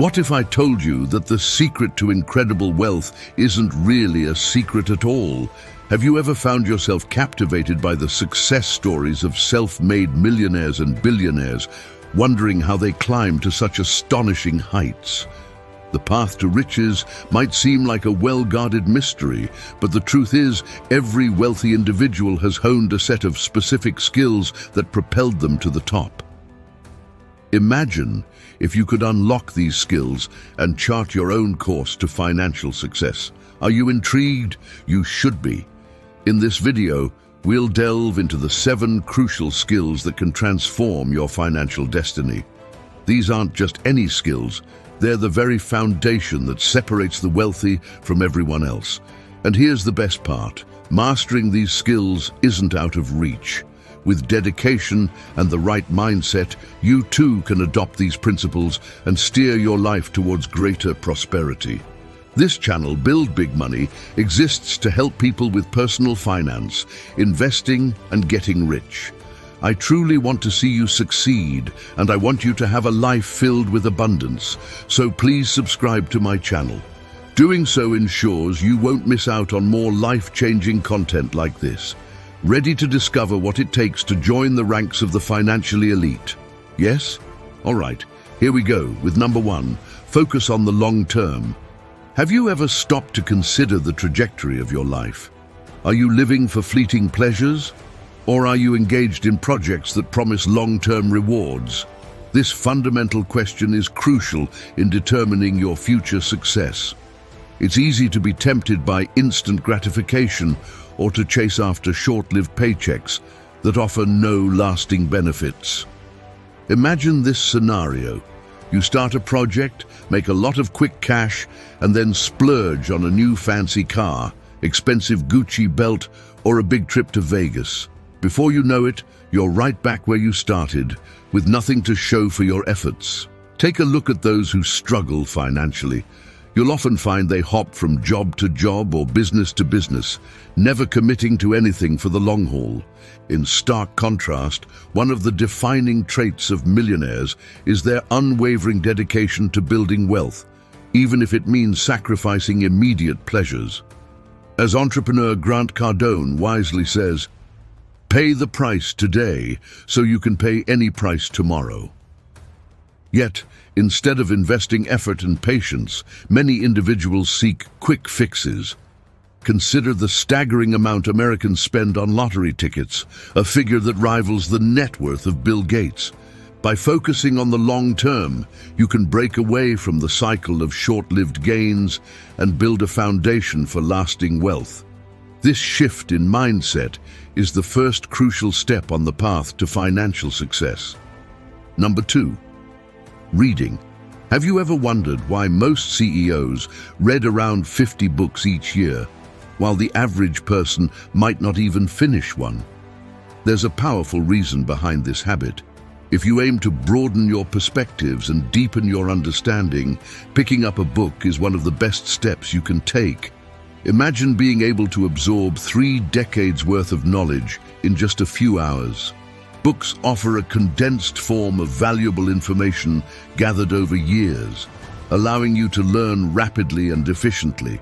What if I told you that the secret to incredible wealth isn't really a secret at all? Have you ever found yourself captivated by the success stories of self-made millionaires and billionaires, wondering how they climbed to such astonishing heights? The path to riches might seem like a well-guarded mystery, but the truth is, every wealthy individual has honed a set of specific skills that propelled them to the top. Imagine if you could unlock these skills and chart your own course to financial success. Are you intrigued? You should be. In this video, we'll delve into the 7 crucial skills that can transform your financial destiny. These aren't just any skills, they're the very foundation that separates the wealthy from everyone else. And here's the best part: mastering these skills isn't out of reach. With dedication and the right mindset, you too can adopt these principles and steer your life towards greater prosperity. This channel, Build Big Money, exists to help people with personal finance, investing, and getting rich. I truly want to see you succeed, and I want you to have a life filled with abundance, so please subscribe to my channel. Doing so ensures you won't miss out on more life-changing content like this. Ready to discover what it takes to join the ranks of the financially elite? Yes? All right, here we go with number 1, focus on the long term. Have you ever stopped to consider the trajectory of your life? Are you living for fleeting pleasures? Or are you engaged in projects that promise long-term rewards? This fundamental question is crucial in determining your future success. It's easy to be tempted by instant gratification or to chase after short-lived paychecks that offer no lasting benefits. Imagine this scenario. You start a project, make a lot of quick cash, and then splurge on a new fancy car, expensive Gucci belt, or a big trip to Vegas. Before you know it, you're right back where you started, with nothing to show for your efforts. Take a look at those who struggle financially. You'll often find they hop from job to job or business to business, never committing to anything for the long haul. In stark contrast, one of the defining traits of millionaires is their unwavering dedication to building wealth, even if it means sacrificing immediate pleasures. As entrepreneur Grant Cardone wisely says, "Pay the price today so you can pay any price tomorrow." Yet, instead of investing effort and patience, many individuals seek quick fixes. Consider the staggering amount Americans spend on lottery tickets, a figure that rivals the net worth of Bill Gates. By focusing on the long term, you can break away from the cycle of short-lived gains and build a foundation for lasting wealth. This shift in mindset is the first crucial step on the path to financial success. Number 2, reading. Have you ever wondered why most CEOs read around 50 books each year, while the average person might not even finish one? There's a powerful reason behind this habit. If you aim to broaden your perspectives and deepen your understanding, picking up a book is one of the best steps you can take. Imagine being able to absorb 3 decades worth of knowledge in just a few hours. Books offer a condensed form of valuable information gathered over years, allowing you to learn rapidly and efficiently.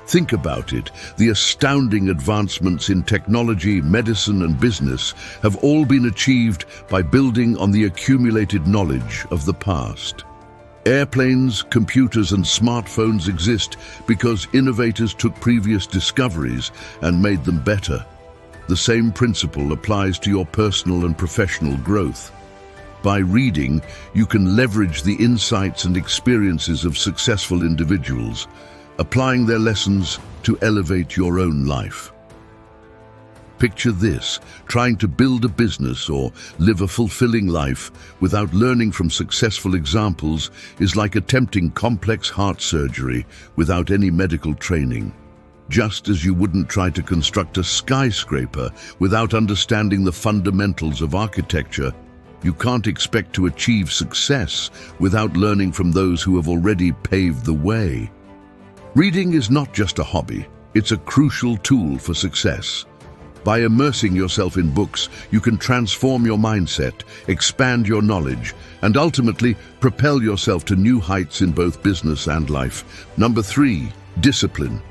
Think about it. The astounding advancements in technology, medicine, and business have all been achieved by building on the accumulated knowledge of the past. Airplanes, computers, and smartphones exist because innovators took previous discoveries and made them better. The same principle applies to your personal and professional growth. By reading, you can leverage the insights and experiences of successful individuals, applying their lessons to elevate your own life. Picture this: trying to build a business or live a fulfilling life without learning from successful examples is like attempting complex heart surgery without any medical training. Just as you wouldn't try to construct a skyscraper without understanding the fundamentals of architecture, you can't expect to achieve success without learning from those who have already paved the way. Reading is not just a hobby, it's a crucial tool for success. By immersing yourself in books, you can transform your mindset, expand your knowledge, and ultimately propel yourself to new heights in both business and life. Number 3, discipline.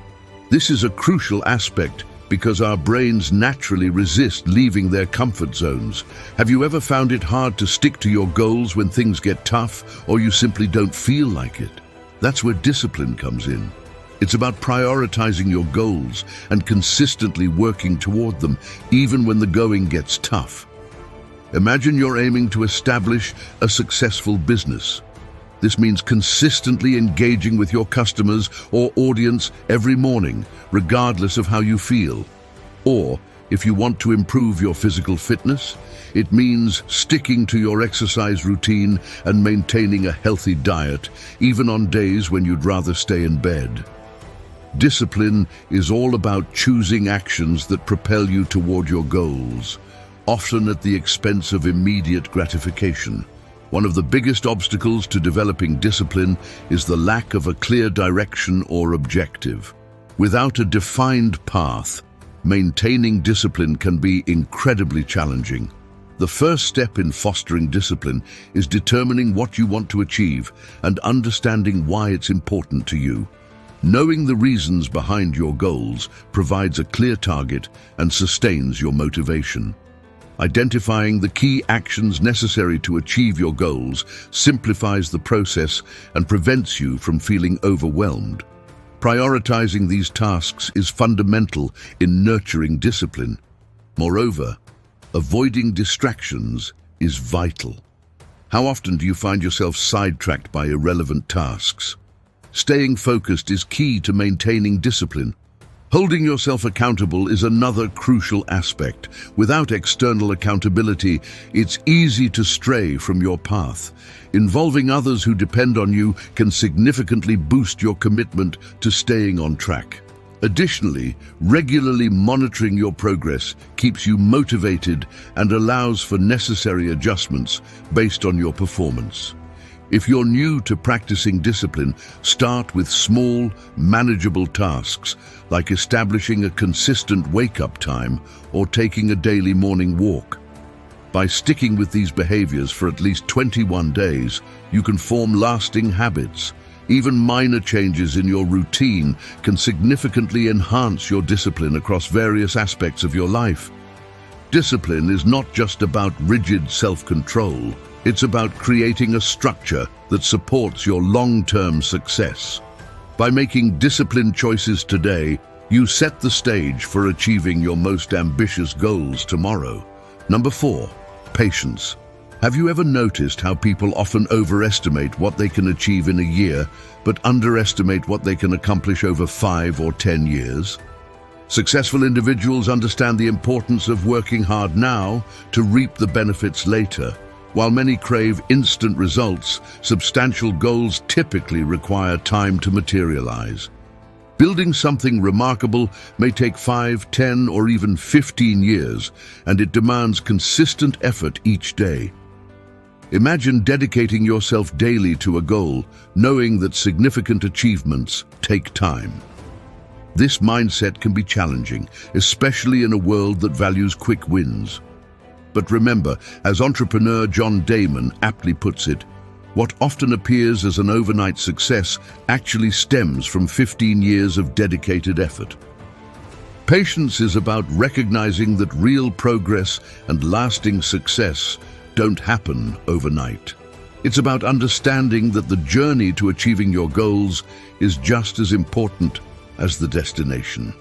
This is a crucial aspect because our brains naturally resist leaving their comfort zones. Have you ever found it hard to stick to your goals when things get tough or you simply don't feel like it? That's where discipline comes in. It's about prioritizing your goals and consistently working toward them, even when the going gets tough. Imagine you're aiming to establish a successful business. This means consistently engaging with your customers or audience every morning, regardless of how you feel. Or, if you want to improve your physical fitness, it means sticking to your exercise routine and maintaining a healthy diet, even on days when you'd rather stay in bed. Discipline is all about choosing actions that propel you toward your goals, often at the expense of immediate gratification. One of the biggest obstacles to developing discipline is the lack of a clear direction or objective. Without a defined path, maintaining discipline can be incredibly challenging. The first step in fostering discipline is determining what you want to achieve and understanding why it's important to you. Knowing the reasons behind your goals provides a clear target and sustains your motivation. Identifying the key actions necessary to achieve your goals simplifies the process and prevents you from feeling overwhelmed. Prioritizing these tasks is fundamental in nurturing discipline. Moreover, avoiding distractions is vital. How often do you find yourself sidetracked by irrelevant tasks? Staying focused is key to maintaining discipline. Holding yourself accountable is another crucial aspect. Without external accountability, it's easy to stray from your path. Involving others who depend on you can significantly boost your commitment to staying on track. Additionally, regularly monitoring your progress keeps you motivated and allows for necessary adjustments based on your performance. If you're new to practicing discipline, start with small, manageable tasks, like establishing a consistent wake-up time or taking a daily morning walk. By sticking with these behaviors for at least 21 days, you can form lasting habits. Even minor changes in your routine can significantly enhance your discipline across various aspects of your life. Discipline is not just about rigid self-control. It's about creating a structure that supports your long-term success. By making disciplined choices today, you set the stage for achieving your most ambitious goals tomorrow. Number 4, patience. Have you ever noticed how people often overestimate what they can achieve in a year, but underestimate what they can accomplish over 5 or 10 years? Successful individuals understand the importance of working hard now to reap the benefits later. While many crave instant results, substantial goals typically require time to materialize. Building something remarkable may take 5, 10, or even 15 years, and it demands consistent effort each day. Imagine dedicating yourself daily to a goal, knowing that significant achievements take time. This mindset can be challenging, especially in a world that values quick wins. But remember, as entrepreneur John Damon aptly puts it, what often appears as an overnight success actually stems from 15 years of dedicated effort. Patience is about recognizing that real progress and lasting success don't happen overnight. It's about understanding that the journey to achieving your goals is just as important as the destination.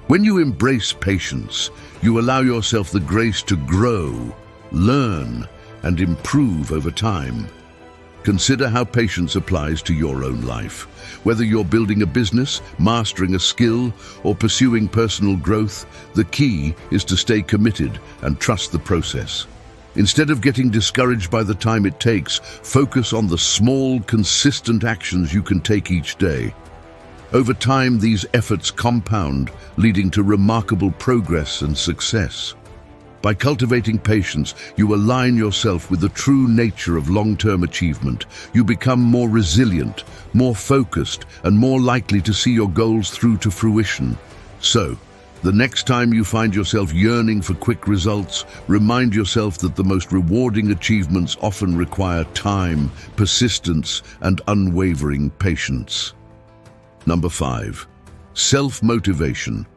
When you embrace patience, you allow yourself the grace to grow, learn, and improve over time. Consider how patience applies to your own life. Whether you're building a business, mastering a skill, or pursuing personal growth, the key is to stay committed and trust the process. Instead of getting discouraged by the time it takes, focus on the small, consistent actions you can take each day. Over time, these efforts compound, leading to remarkable progress and success. By cultivating patience, you align yourself with the true nature of long-term achievement. You become more resilient, more focused, and more likely to see your goals through to fruition. So, The next time you find yourself yearning for quick results, remind yourself that the most rewarding achievements often require time, persistence, and unwavering patience. Number 5. Self-motivation.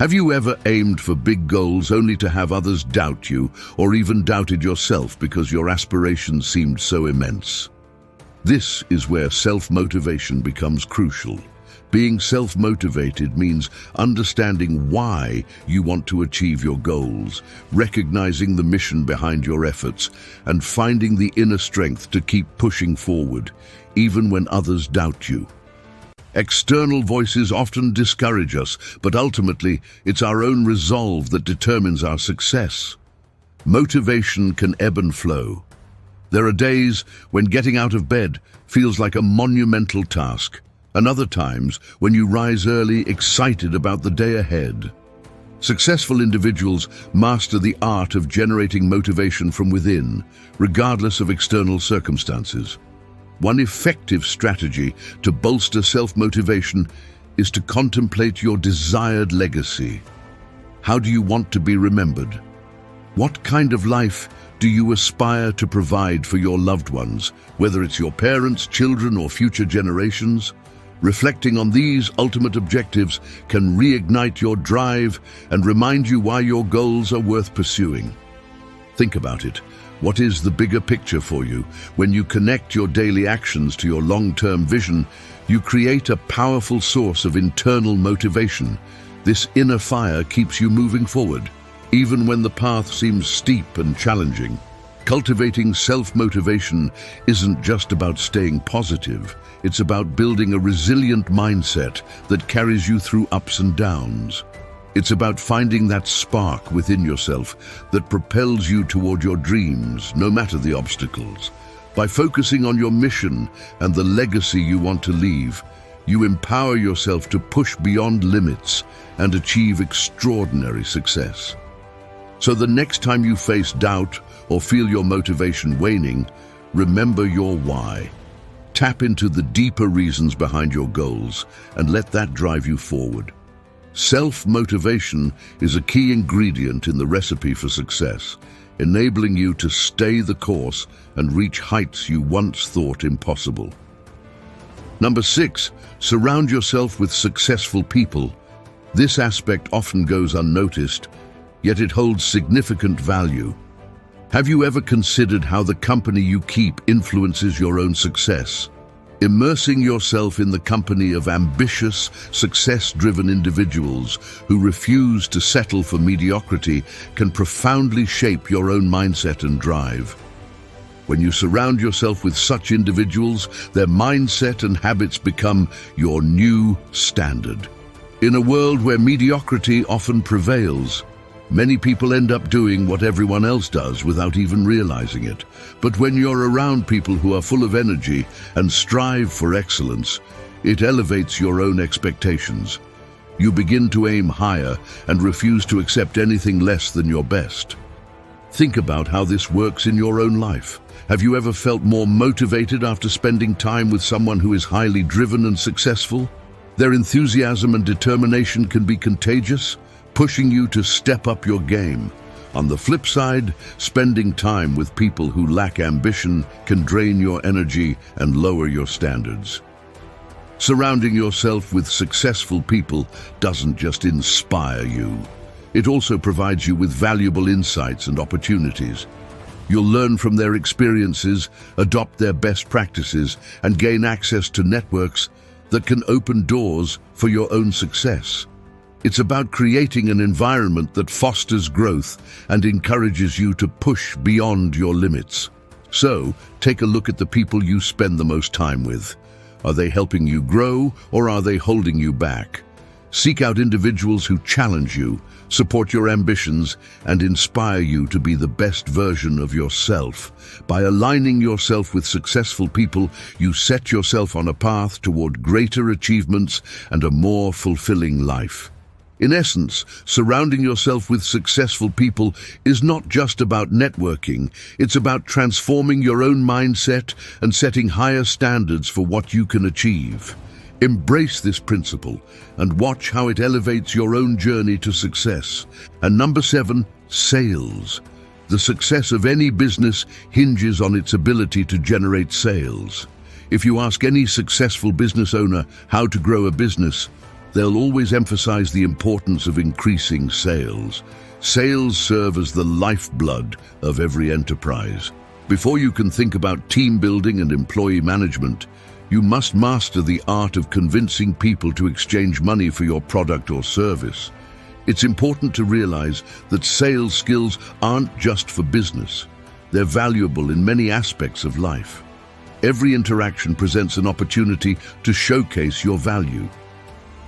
Have you ever aimed for big goals only to have others doubt you, or even doubted yourself because your aspirations seemed so immense? This is where self-motivation becomes crucial. Being self-motivated means understanding why you want to achieve your goals, recognizing the mission behind your efforts, and finding the inner strength to keep pushing forward, even when others doubt you. External voices often discourage us, but ultimately, it's our own resolve that determines our success. Motivation can ebb and flow. There are days when getting out of bed feels like a monumental task, and other times when you rise early excited about the day ahead. Successful individuals master the art of generating motivation from within, regardless of external circumstances. One effective strategy to bolster self-motivation is to contemplate your desired legacy. How do you want to be remembered? What kind of life do you aspire to provide for your loved ones, whether it's your parents, children, or future generations? Reflecting on these ultimate objectives can reignite your drive and remind you why your goals are worth pursuing. Think about it. What is the bigger picture for you? When you connect your daily actions to your long-term vision, you create a powerful source of internal motivation. This inner fire keeps you moving forward, even when the path seems steep and challenging. Cultivating self-motivation isn't just about staying positive. It's about building a resilient mindset that carries you through ups and downs. It's about finding that spark within yourself that propels you toward your dreams, no matter the obstacles. By focusing on your mission and the legacy you want to leave, you empower yourself to push beyond limits and achieve extraordinary success. So the next time you face doubt or feel your motivation waning, remember your why. Tap into the deeper reasons behind your goals and let that drive you forward. Self-motivation is a key ingredient in the recipe for success, enabling you to stay the course and reach heights you once thought impossible. Number 6, surround yourself with successful people. This aspect often goes unnoticed, yet it holds significant value. Have you ever considered how the company you keep influences your own success? Immersing yourself in the company of ambitious, success-driven individuals who refuse to settle for mediocrity can profoundly shape your own mindset and drive. When you surround yourself with such individuals, their mindset and habits become your new standard. In a world where mediocrity often prevails, many people end up doing what everyone else does without even realizing it. But when you're around people who are full of energy and strive for excellence, it elevates your own expectations. You begin to aim higher and refuse to accept anything less than your best. Think about how this works in your own life. Have you ever felt more motivated after spending time with someone who is highly driven and successful? Their enthusiasm and determination can be contagious, pushing you to step up your game. On the flip side, spending time with people who lack ambition can drain your energy and lower your standards. Surrounding yourself with successful people doesn't just inspire you. It also provides you with valuable insights and opportunities. You'll learn from their experiences, adopt their best practices, and gain access to networks that can open doors for your own success. It's about creating an environment that fosters growth and encourages you to push beyond your limits. So, take a look at the people you spend the most time with. Are they helping you grow, or are they holding you back? Seek out individuals who challenge you, support your ambitions, and inspire you to be the best version of yourself. By aligning yourself with successful people, you set yourself on a path toward greater achievements and a more fulfilling life. In essence, surrounding yourself with successful people is not just about networking, it's about transforming your own mindset and setting higher standards for what you can achieve. Embrace this principle and watch how it elevates your own journey to success. And number 7, sales. The success of any business hinges on its ability to generate sales. If you ask any successful business owner how to grow a business, they'll always emphasize the importance of increasing sales. Sales serve as the lifeblood of every enterprise. Before you can think about team building and employee management, you must master the art of convincing people to exchange money for your product or service. It's important to realize that sales skills aren't just for business. They're valuable in many aspects of life. Every interaction presents an opportunity to showcase your value.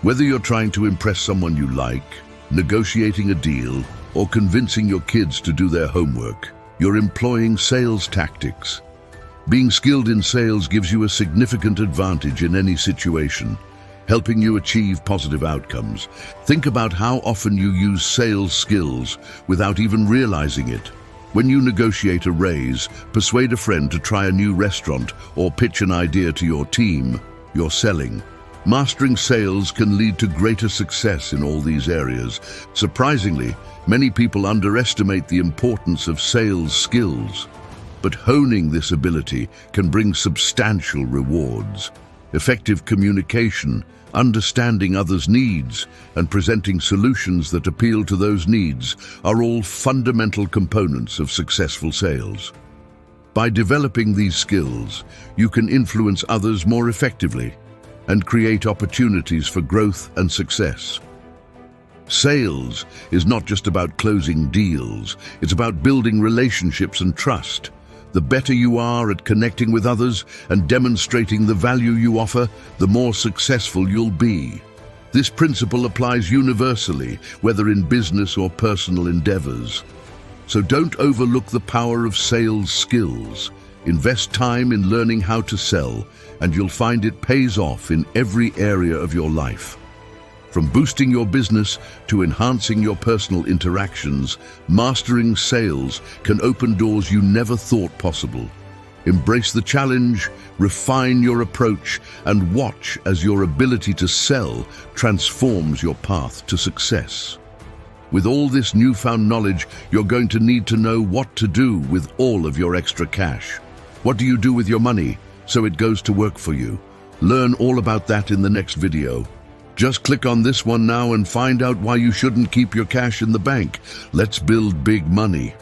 Whether you're trying to impress someone you like, negotiating a deal, or convincing your kids to do their homework, you're employing sales tactics. Being skilled in sales gives you a significant advantage in any situation, helping you achieve positive outcomes. Think about how often you use sales skills without even realizing it. When you negotiate a raise, persuade a friend to try a new restaurant, or pitch an idea to your team, you're selling. Mastering sales can lead to greater success in all these areas. Surprisingly, many people underestimate the importance of sales skills. But honing this ability can bring substantial rewards. Effective communication, understanding others' needs, and presenting solutions that appeal to those needs are all fundamental components of successful sales. By developing these skills, you can influence others more effectively and create opportunities for growth and success. Sales is not just about closing deals, it's about building relationships and trust. The better you are at connecting with others and demonstrating the value you offer, the more successful you'll be. This principle applies universally, whether in business or personal endeavors. So don't overlook the power of sales skills. Invest time in learning how to sell, and you'll find it pays off in every area of your life. From boosting your business to enhancing your personal interactions, mastering sales can open doors you never thought possible. Embrace the challenge, refine your approach, and watch as your ability to sell transforms your path to success. With all this newfound knowledge, you're going to need to know what to do with all of your extra cash. What do you do with your money so it goes to work for you? Learn all about that in the next video. Just click on this one now and find out why you shouldn't keep your cash in the bank. Let's build big money.